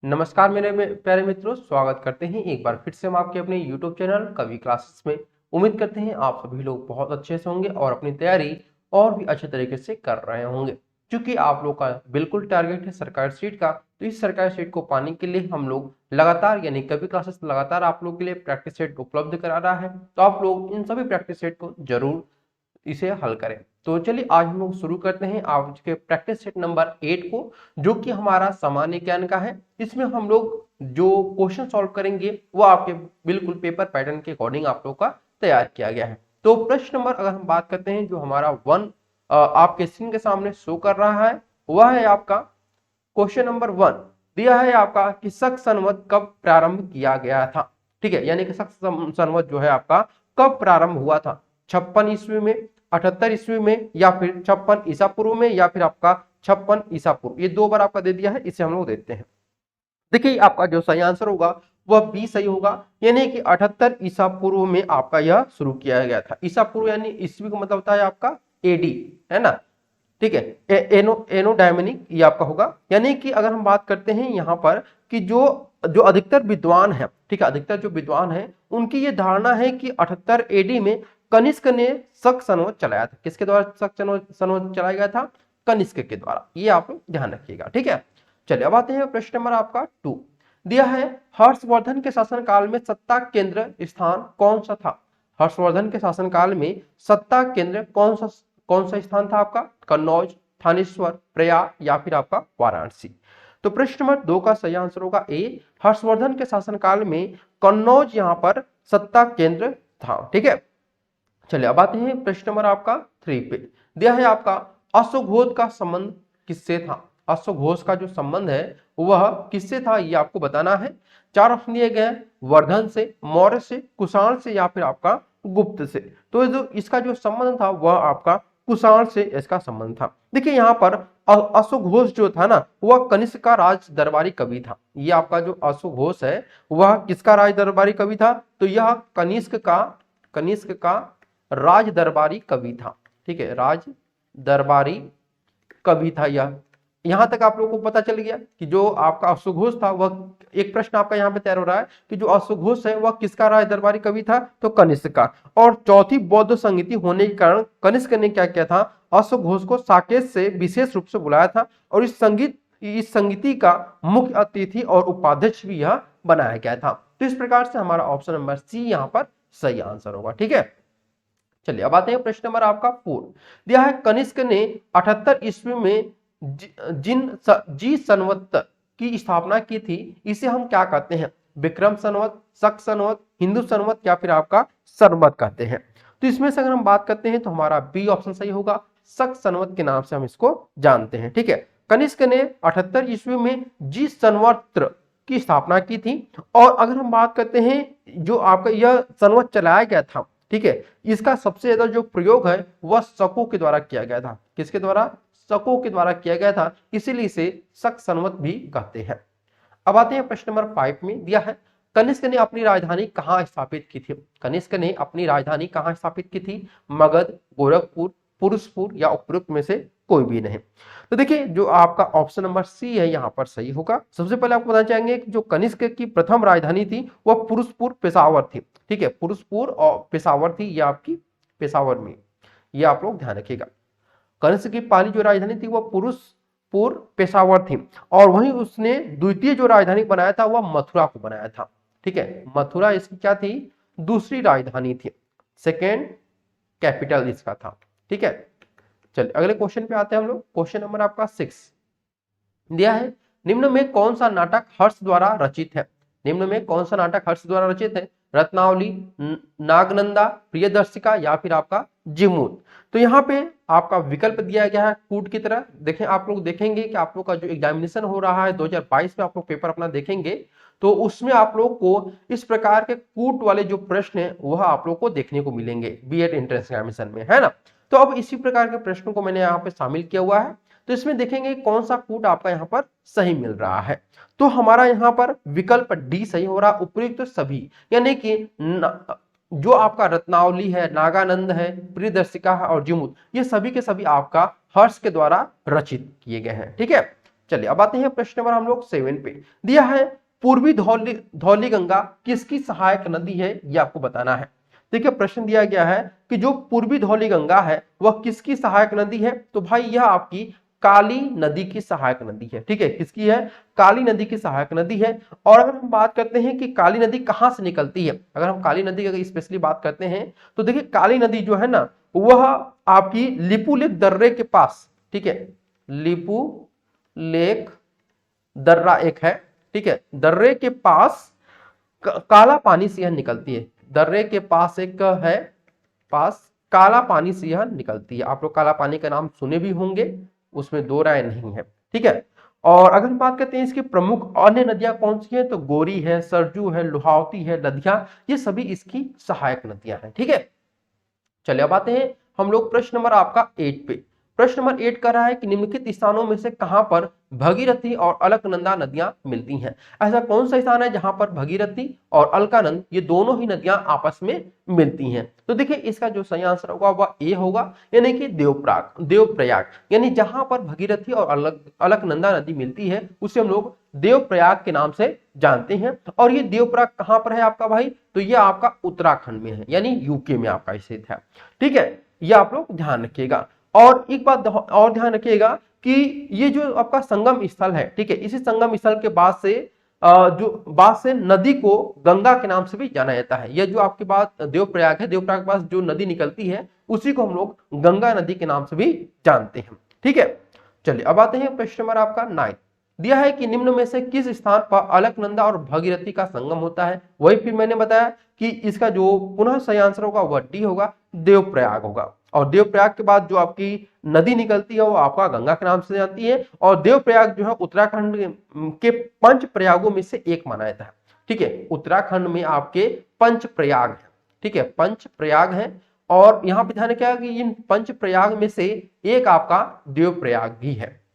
नमस्कार मेरे प्यारे मित्रों, स्वागत करते हैं एक बार फिर से हम आपके अपने YouTube चैनल कवि क्लासेस में। उम्मीद करते हैं आप सभी लोग बहुत अच्छे से होंगे और अपनी तैयारी और भी अच्छे तरीके से कर रहे होंगे। क्योंकि आप लोग का बिल्कुल टारगेट है सरकारी सीट का, तो इस सरकारी सीट को पाने के लिए हम लोग लगातार यानी कवि क्लासेस लगातार आप लोग के लिए प्रैक्टिस सेट उपलब्ध करा रहा है। तो आप लोग इन सभी प्रैक्टिस सेट को जरूर इसे हल करें। तो चलिए आज हम लोग शुरू करते हैं आज के प्रैक्टिस सेट नंबर 8 को, जो कि हमारा सामान्य ज्ञान का है। इसमें हम लोग जो क्वेश्चन सॉल्व करेंगे वो आपके बिल्कुल पेपर पैटर्न के अकॉर्डिंग आप लोग का तैयार किया गया है। तो प्रश्न नंबर अगर हम बात करते हैं जो हमारा 1 आपके स्क्रीन के सामने शो कर रहा है, वह है आपका क्वेश्चन नंबर 1। दिया है आपका कि शक संवत कब प्रारंभ किया गया था। ठीक है, यानी कि शक संवत जो है आपका कब प्रारंभ हुआ था, 56 ईस्वी में, 78 ईस्वी में, या फिर 56 ईसा पूर्व में, या फिर आपका 56 ईसा पूर्व। ये दो बार आपका दे दिया है, इसे हम लोग देते हैं। देखिए आपका जो सही आंसर होगा वह बी सही होगा, यानी कि 78 ईसा पूर्व में आपका यह शुरू किया गया था। ईसा पूर्व यानी ईस्वी का मतलब होता है आपका एडी, है ना। ठीक है, एनोडायमनिक ये आपका होगा। यानी कि अगर हम बात करते हैं यहाँ पर कि जो जो अधिकतर विद्वान है, ठीक है, अधिकतर जो विद्वान है उनकी ये धारणा है कि 78 एडी में कनिष्क ने शक संवत चलाया था। किसके द्वारा शक संवत चलाया गया था? कनिष्क के द्वारा। ये आप लोग ध्यान रखिएगा। ठीक है, चलिए अब आते हैं प्रश्न नंबर आपका 2। दिया है हर्षवर्धन के शासनकाल में सत्ता केंद्र स्थान कौन सा था। हर्षवर्धन के शासनकाल में सत्ता केंद्र कौन सा स्थान था आपका? कन्नौज, थानेश्वर, प्रयाग, या फिर आपका वाराणसी। तो प्रश्न नंबर 2 का सही आंसर होगा ए, हर्षवर्धन के शासनकाल में कन्नौज यहाँ पर सत्ता केंद्र था। ठीक है, चलिए अब आते हैं प्रश्न नंबर आपका 3 पे। दिया है आपका अश्वघोष का संबंध किससे था। अश्वघोष का जो संबंध है वह किससे था, ये आपको बताना है। 4 ऑप्शन दिए गए हैं, वर्धन से, मौर्य से, कुषाण से, या फिर आपका गुप्त से। तो जो इसका जो संबंध था वह आपका कुषाण से इसका संबंध था। देखिए यहाँ पर अश्वघोष जो था ना वह कनिष्क का राज दरबारी कवि था। ये आपका जो अश्वघोष है वह किसका राज दरबारी कवि था? तो यह कनिष्क का राज दरबारी कवि था। ठीक है, राज दरबारी कवि था यह। यहां तक आप लोगों को पता चल गया कि जो आपका अश्वघोष था वह, एक प्रश्न आपका यहाँ पे तैयार हो रहा है कि जो अश्वघोष है वह किसका राज दरबारी कवि था? तो कनिष्क का। और चौथी बौद्ध संगीति होने के कारण कनिष्क ने क्या किया था? अश्वघोष को साकेत से विशेष रूप से बुलाया था और इस संगीति का मुख्य अतिथि और उपाध्यक्ष भी यह बनाया गया था। तो इस प्रकार से हमारा ऑप्शन नंबर सी यहाँ पर सही आंसर होगा। ठीक है, चलिए अब आते हैं प्रश्न नंबर आपका 4। दिया है कनिष्क ने 78 ईस्वी में जी संवत की स्थापना की थी, इसे हम क्या कहते हैं? विक्रम संवत, शक संवत, हिंदू संवत, या फिर आपका संवत कहते हैं। तो इसमें से अगर हम बात करते हैं तो हमारा बी ऑप्शन सही होगा, शक संवत के नाम से हम इसको जानते हैं। ठीक है, कनिष्क ने 78 ईस्वी में जी संवत की स्थापना की थी। और अगर हम बात करते हैं जो आपका यह संवत चलाया गया था, ठीक है, इसका सबसे ज्यादा जो प्रयोग है वह शकों के द्वारा किया गया था। किसके द्वारा? शकों के द्वारा किया गया था, इसीलिए इसे शक संवत भी कहते हैं। अब आते हैं प्रश्न नंबर 5 में। दिया है कनिष्क ने अपनी राजधानी कहाँ स्थापित की थी। कनिष्क ने अपनी राजधानी कहाँ स्थापित की थी? मगध, गोरखपुर, पुरुषपुर, या उपरोक्त में से कोई भी नहीं। तो देखिए जो आपका ऑप्शन नंबर सी है यहाँ पर सही होगा। सबसे पहले आपको बताना चाहेंगे कि जो कनिष्क की प्रथम राजधानी थी वह पुरुषपुर पेशावर थी। ठीक है, पुरुषपुर और पेशावर थी, ये आपकी पेशावर में, ये आप लोग ध्यान रखिएगा। कनिष्क की पहली जो राजधानी थी वह पुरुषपुर पेशावर थी, और वहीं उसने द्वितीय जो राजधानी बनाया था वह मथुरा को बनाया था। ठीक है, मथुरा इसकी क्या थी? दूसरी राजधानी थी, सेकेंड कैपिटल इसका था। ठीक है, चलिए अगले क्वेश्चन पे आते हैं हम लोग। क्वेश्चन नंबर आपका 6 दिया है निम्न में कौन सा नाटक हर्ष द्वारा रचित है। निम्न में कौन सा नाटक हर्ष द्वारा रचित है? रत्नावली, नागनंदा, प्रियदर्शिका, या फिर आपका जिमूत। तो यहाँ पे आपका विकल्प दिया गया है कूट की तरह। देखें, आप लोग देखेंगे कि आप लोग का जो एग्जामिनेशन हो रहा है 2022 में, आप लोग पेपर अपना देखेंगे तो उसमें आप लोग को इस प्रकार के कूट वाले जो प्रश्न है वह आप लोग को देखने को मिलेंगे बीएड एंट्रेंस एग्जामिनेशन में, है ना। तो अब इसी प्रकार के प्रश्नों को मैंने यहाँ पे शामिल किया हुआ है। तो इसमें देखेंगे कौन सा कूट आपका यहाँ पर सही मिल रहा है। तो हमारा यहाँ पर विकल्प डी सही हो रहा, उपयुक्त तो सभी, यानी कि जो आपका रत्नावली है, नागानंद है, प्रियदर्शिका है और जिमूत, ये सभी के सभी आपका हर्ष के द्वारा रचित किए गए हैं। ठीक है, चलिए अब आते हैं प्रश्न नंबर हम लोग 7 पे। दिया है पूर्वी धौली गंगा किसकी सहायक नदी है, ये आपको बताना है। देखिए प्रश्न दिया गया है कि जो पूर्वी धौली गंगा है वह किसकी सहायक नदी है, तो भाई यह आपकी काली नदी की सहायक नदी है। ठीक है, किसकी है, काली नदी की सहायक नदी है। और अगर हम बात करते हैं कि काली नदी कहां से निकलती है, अगर हम काली नदी की स्पेशली बात करते हैं तो देखिए काली नदी जो है ना वह आपकी लिपू लेक दर्रे के पास, ठीक है, लिपू लेक दर्रा एक है, ठीक है, दर्रे के पास काला पानी से यह निकलती है। दर्रे के पास एक है, पास काला पानी से यह निकलती है। आप लोग काला पानी का नाम सुने भी होंगे, उसमें दो राय नहीं है। ठीक है, और अगर हम बात करते हैं इसकी प्रमुख अन्य नदियां कौन सी हैं, तो गोरी है, सरजू है, लुहावती है, लधिया, ये सभी इसकी सहायक नदियां हैं। ठीक है, चलिए अब आते हैं हम लोग प्रश्न नंबर आपका 8 पे। प्रश्न नंबर 8 कह रहा है कि निम्नलिखित स्थानों में से कहां पर भगीरथी और अलकनंदा नदियां मिलती हैं। ऐसा कौन सा स्थान है जहां पर भगीरथी और अलकानंद ये दोनों ही नदियां आपस में मिलती हैं, तो देखिए इसका जो सही आंसर होगा वह ए होगा, यानी कि देवप्रयाग, यानी जहां पर भगीरथी और अलकनंदा नदी मिलती है उसे हम लोग देवप्रयाग के नाम से जानते हैं। और ये देवप्रयाग कहां पर है आपका भाई, तो ये आपका उत्तराखंड में है, यानी यूके में आपका स्थित है। ठीक है, ये आप लोग ध्यान रखिएगा। और एक बात और ध्यान रखिएगा कि ये जो आपका संगम स्थल है, ठीक है, इसी संगम स्थल के बाद से नदी को गंगा के नाम से भी जाना जाता है। यह जो आपके पास देवप्रयाग है, देवप्रयाग के पास जो नदी निकलती है उसी को हम लोग गंगा नदी के नाम से भी जानते हैं। ठीक है, चलिए अब आते हैं प्रश्न नंबर आपका 9। दिया है कि निम्न में से किस स्थान पर अलकनंदा और भगीरथी का संगम होता है। वही फिर मैंने बताया कि इसका जो पुनः सही आंसर होगा वह डी होगा, देवप्रयाग होगा। और देवप्रयाग के बाद जो आपकी नदी निकलती है वो आपका गंगा के नाम से जाती है। और देवप्रयाग जो है उत्तराखंड के 5 प्रयागों में से एक माना जाता है। ठीक है, उत्तराखंड में आपके 5 प्रयाग है। ठीक है, 5 प्रयाग है। और यहां पे ध्यान रखिएगा कि इन 5 प्रयाग में से एक आपका देवप्रयाग भी है।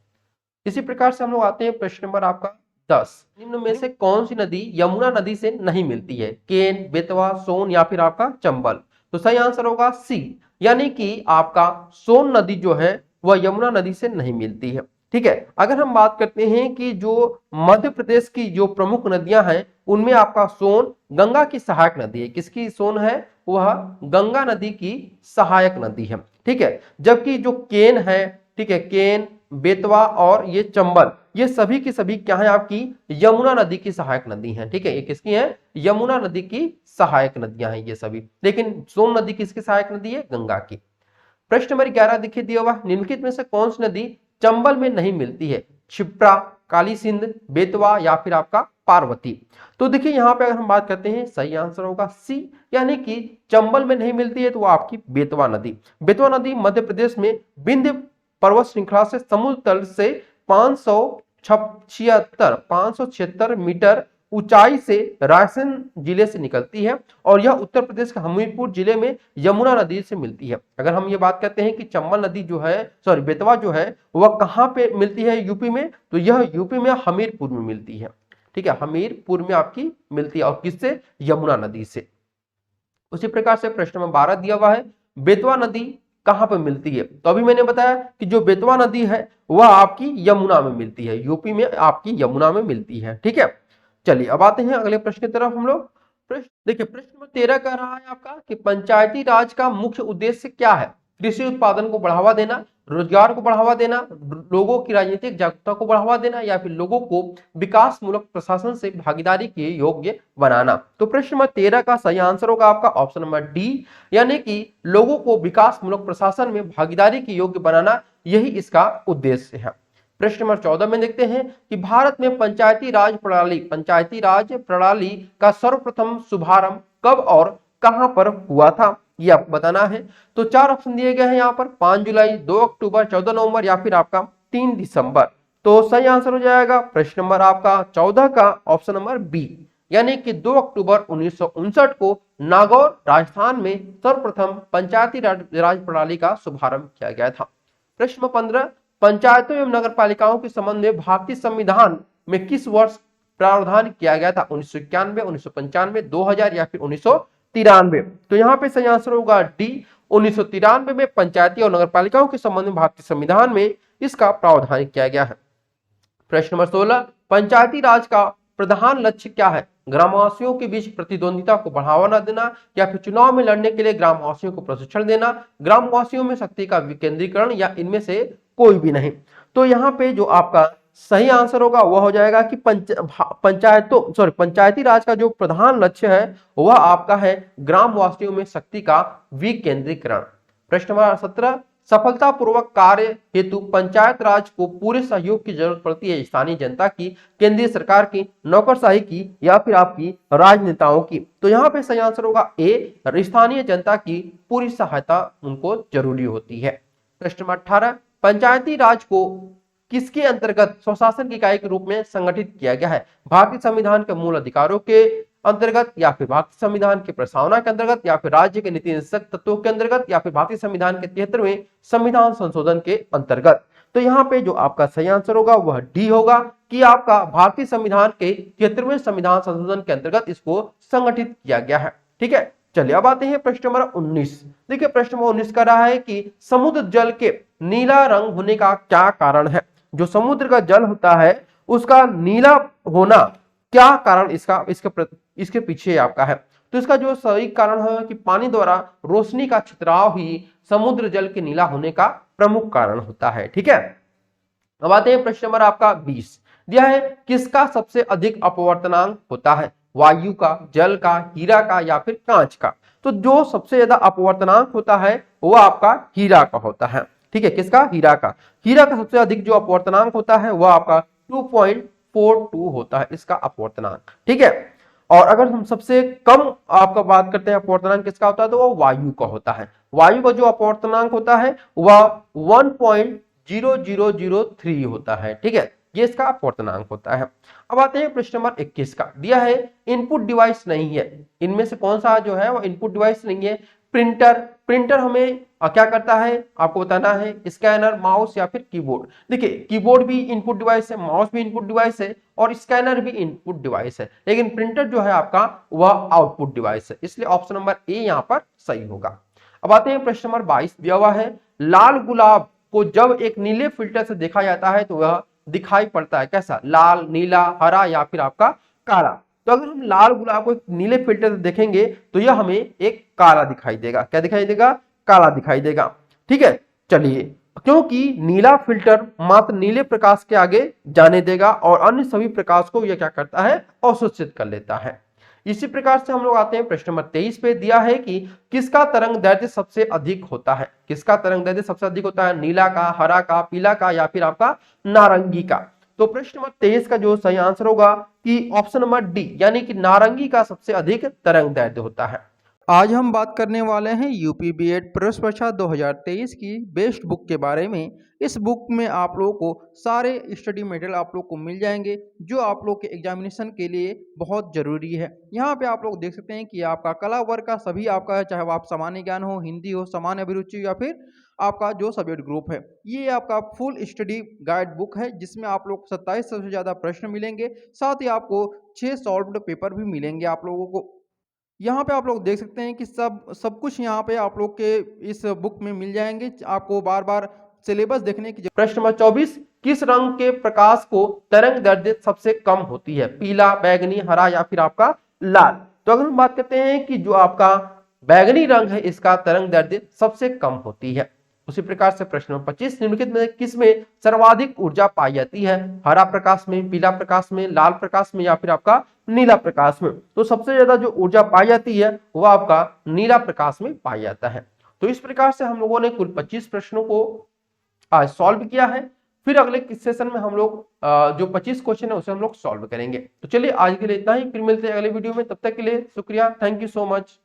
इसी प्रकार से हम लोग आते हैं प्रश्न नंबर आपका 10। निम्न में से कौन सी नदी यमुना नदी से नहीं मिलती है, केन, बेतवा, सोन या फिर आपका चंबल, तो सही आंसर होगा सी, यानी कि आपका सोन नदी जो है वह यमुना नदी से नहीं मिलती है। ठीक है, अगर हम बात करते हैं कि जो मध्य प्रदेश की जो प्रमुख नदियां हैं उनमें आपका सोन गंगा की सहायक नदी है। किसकी सोन है, वह गंगा नदी की सहायक नदी है। ठीक है, जबकि जो केन है, ठीक है, केन, बेतवा और ये चंबल, ये सभी की सभी क्या है, आपकी यमुना नदी की सहायक नदी है। ठीक है, ये किसकी है, यमुना नदी की सहायक नदियां हैं ये सभी। लेकिन सोन नदी किसकी सहायक नदी है, गंगा की। प्रश्न नंबर 11 देखिए दिया हुआ, निम्नलिखित में से कौन सी नदी चंबल में नहीं मिलती है, क्षिप्रा, काली सिंध, बेतवा या फिर आपका पार्वती, तो देखिए यहां पे अगर हम बात करते हैं सही आंसर होगा सी, यानी कि चंबल में नहीं मिलती है तो वो आपकी बेतवा नदी। बेतवा नदी मध्य प्रदेश में विंध्य पर्वत श्रृंखला से समुद्र तल से 576 मीटर ऊंचाई से रायसेन जिले से निकलती है। और यह उत्तर प्रदेश के हमीरपुर जिले में यमुना नदी से मिलती है। अगर हम ये बात करते हैं कि चंबल नदी जो है, सॉरी बेतवा जो है वह कहां पे मिलती है यूपी में, तो यह यूपी में हमीरपुर में मिलती है। ठीक है, हमीरपुर में आपकी मिलती है, और किससे, यमुना नदी से। उसी प्रकार से प्रश्न नंबर 12 दिया हुआ है, बेतवा नदी कहां पर मिलती है, तो अभी मैंने बताया कि जो बेतवा नदी है वह आपकी यमुना में मिलती है, यूपी में आपकी यमुना में मिलती है। ठीक है, चलिए अब आते हैं अगले प्रश्न की तरफ हम लोग। प्रश्न देखिए, प्रश्न नंबर 13 कह रहा है आपका कि पंचायती राज का मुख्य उद्देश्य क्या है। कृषि उत्पादन को बढ़ावा देना, रोजगार को बढ़ावा देना, लोगों की राजनीतिक जागरूकता को बढ़ावा देना, या फिर लोगों को विकास मूलक प्रशासन से भागीदारी के योग्य बनाना। तो प्रश्न नंबर 13 का सही आंसर होगा आपका ऑप्शन नंबर डी, यानी कि लोगों को विकास मूलक प्रशासन में भागीदारी के योग्य बनाना, यही इसका उद्देश्य है। प्रश्न नंबर 14 में देखते हैं कि भारत में पंचायती राज प्रणाली का सर्वप्रथम शुभारंभ कब और कहां पर हुआ था, ये आपको बताना है। तो 4 ऑप्शन दिए गए हैं यहाँ पर, 5 जुलाई, 2 अक्टूबर, 14 नवंबर या फिर आपका 3 दिसंबर। तो सही आंसर हो जाएगा प्रश्न नंबर आपका 14 का ऑप्शन नंबर बी, यानी कि 2 अक्टूबर 1959 को नागौर राजस्थान में सर्वप्रथम पंचायती राज प्रणाली का शुभारंभ किया गया था। प्रश्न 15, पंचायतों एवं नगर पालिकाओं के संबंध में भारतीय संविधान में किस वर्ष प्रावधान किया गया था, 1991, 1995, 2000 या फिर 1993। तो यहाँ पे सही आंसर होगा डी, 1993 में पंचायती और नगर पालिकाओं के संबंध में भारतीय संविधान में इसका प्रावधान किया गया है। प्रश्न नंबर 16, पंचायती राज का प्रधान लक्ष्य क्या है? ग्रामवासियों के बीच प्रतिद्वंदिता को बढ़ावा न देना या फिर चुनाव में लड़ने के लिए ग्रामवासियों को प्रशिक्षण देना, ग्रामवासियों में शक्ति का विकेंद्रीकरण या इनमें से कोई भी नहीं। तो यहाँ पे जो आपका सही आंसर होगा वह हो जाएगा कि पंचायती राज का जो प्रधान लक्ष्य है वह आपका है ग्रामवासियों में शक्ति का विकेंद्रीकरण। प्रश्न नंबर 17, सफलतापूर्वक कार्य हेतु पंचायत राज को पूरे सहयोग की जरूरत पड़ती है स्थानीय जनता की, केंद्रीय सरकार की, नौकरशाही की या फिर आपकी राजनेताओं की? तो यहाँ पे सही आंसर होगा ए, स्थानीय जनता की पूरी सहायता उनको जरूरी होती है। प्रश्न नंबर 18, पंचायती राज को किसके अंतर्गत स्वशासन इकाई के रूप में संगठित किया गया है? भारतीय संविधान के मूल अधिकारों के अंतर्गत या फिर भारतीय संविधान की प्रस्तावना के अंतर्गत या फिर राज्य के नीति निर्देशक तत्वों के अंतर्गत या फिर भारतीय संविधान के 73वें संविधान संशोधन के अंतर्गत? तो यहाँ पे जो आपका सही आंसर होगा वह डी होगा कि आपका भारतीय संविधान के 73वें संविधान संशोधन के अंतर्गत इसको संगठित किया गया है। ठीक है, चलिए अब आते हैं प्रश्न नंबर 19। देखिए प्रश्न नंबर 19 का रहा है कि समुद्र जल के नीला रंग होने का क्या कारण है? जो समुद्र का जल होता है उसका नीला होना क्या कारण इसके पीछे आपका है? तो इसका जो सही कारण है कि पानी द्वारा रोशनी का छितराव ही समुद्र जल के नीला होने का प्रमुख कारण होता है। ठीक है, अब आते हैं प्रश्न नंबर आपका 20। दिया है किसका सबसे अधिक अपवर्तनांक होता है? वायु का, जल का, हीरा का या फिर कांच का? तो जो सबसे ज्यादा अपवर्तनांक होता है वो आपका हीरा का होता है। ठीक है, किसका? हीरा का। हीरा का सबसे अधिक जो अपवर्तनांक होता है वह आपका 2.42 होता है इसका अपवर्तनांक। ठीक है, और अगर हम सबसे कम आपका बात करते हैं अपवर्तनांक किसका होता है तो वो वायु का होता है। वायु का जो अपवर्तनांक होता है वह 1.0003 होता है। ठीक है, ये इसका अपवर्तनांक होता है। अब आते हैं प्रश्न नंबर 21 का। दिया है इनपुट डिवाइस नहीं है, इनमें से कौन सा जो है वो इनपुट डिवाइस नहीं है? प्रिंटर। प्रिंटर हमें क्या करता है आपको बताना है, स्कैनर, माउस या फिर कीबोर्ड? देखिए कीबोर्ड भी इनपुट डिवाइस है, माउस भी इनपुट डिवाइस है और स्कैनर भी इनपुट डिवाइस है, लेकिन प्रिंटर जो है आपका वह आउटपुट डिवाइस है, इसलिए ऑप्शन नंबर ए यहाँ पर सही होगा। अब आते हैं प्रश्न नंबर 22। दिया हुआ है लाल गुलाब को जब एक नीले फिल्टर से देखा जाता है तो वह दिखाई पड़ता है कैसा? लाल, नीला, हरा या फिर आपका काला? तो अगर हम लाल गुलाब को एक नीले फिल्टर से देखेंगे तो यह हमें एक काला दिखाई देगा। क्या दिखाई देगा? काला दिखाई देगा। ठीक है, चलिए, क्योंकि नीला फिल्टर मात्र नीले प्रकाश के आगे जाने देगा और अन्य सभी प्रकाश को यह क्या करता है? अवशोषित कर लेता है। इसी प्रकार से हम लोग आते हैं प्रश्न नंबर 23 पे। दिया है कि किसका तरंग दैर्ध्य सबसे अधिक होता है? किसका तरंग दैर्ध्य सबसे अधिक होता है? नीला का, हरा का, पीला का या फिर आपका नारंगी का? तो प्रश्न नंबर 23 का जो सही आंसर होगा कि ऑप्शन नंबर डी यानी कि नारंगी का सबसे अधिक तरंग दैर्ध्य होता है। आज हम बात करने वाले हैं यूपी बीएड प्रवेश परीक्षा 2023 की बेस्ट बुक के बारे में। इस बुक में आप लोगों को सारे स्टडी मटेरियल आप लोग को मिल जाएंगे जो आप लोग के एग्जामिनेशन के लिए बहुत ज़रूरी है। यहाँ पे आप लोग देख सकते हैं कि आपका कला वर्ग का सभी आपका है, चाहे वो आप सामान्य ज्ञान हो, हिंदी हो, सामान्य अभिरुचि या फिर आपका जो सब्जेक्ट ग्रुप है। ये आपका फुल स्टडी गाइड बुक है जिसमें आप लोग 27 से ज़्यादा प्रश्न मिलेंगे, साथ ही आपको 6 सॉल्व्ड पेपर भी मिलेंगे आप लोगों को। यहाँ पे आप लोग देख सकते हैं कि सब कुछ यहाँ पे आप लोग के इस बुक में मिल जाएंगे। आपको बार बार सिलेबस देखने की। प्रश्न नंबर 24। किस रंग के प्रकाश को तरंग दैर्ध्य सबसे कम होती है? पीला, बैगनी, हरा या फिर आपका लाल? तो अगर हम बात करते हैं कि जो आपका बैगनी रंग है इसका तरंग दैर्ध्य सबसे कम होती है। उसी प्रकार से प्रश्न नंबर 25। निम्नलिखित में किस में सर्वाधिक ऊर्जा पाई जाती है? हरा प्रकाश में, पीला प्रकाश में, लाल प्रकाश में या फिर आपका नीला प्रकाश में? तो सबसे ज्यादा जो ऊर्जा पाई जाती है वो आपका नीला प्रकाश में पाई जाता है। तो इस प्रकार से हम लोगों ने कुल 25 प्रश्नों को आज सॉल्व किया है। फिर अगले सेशन में हम लोग जो 25 क्वेश्चन है उसे हम लोग सॉल्व करेंगे। तो चलिए आज के लिए इतना ही, फिर मिलते हैं अगले वीडियो में। तब तक के लिए शुक्रिया, थैंक यू सो मच।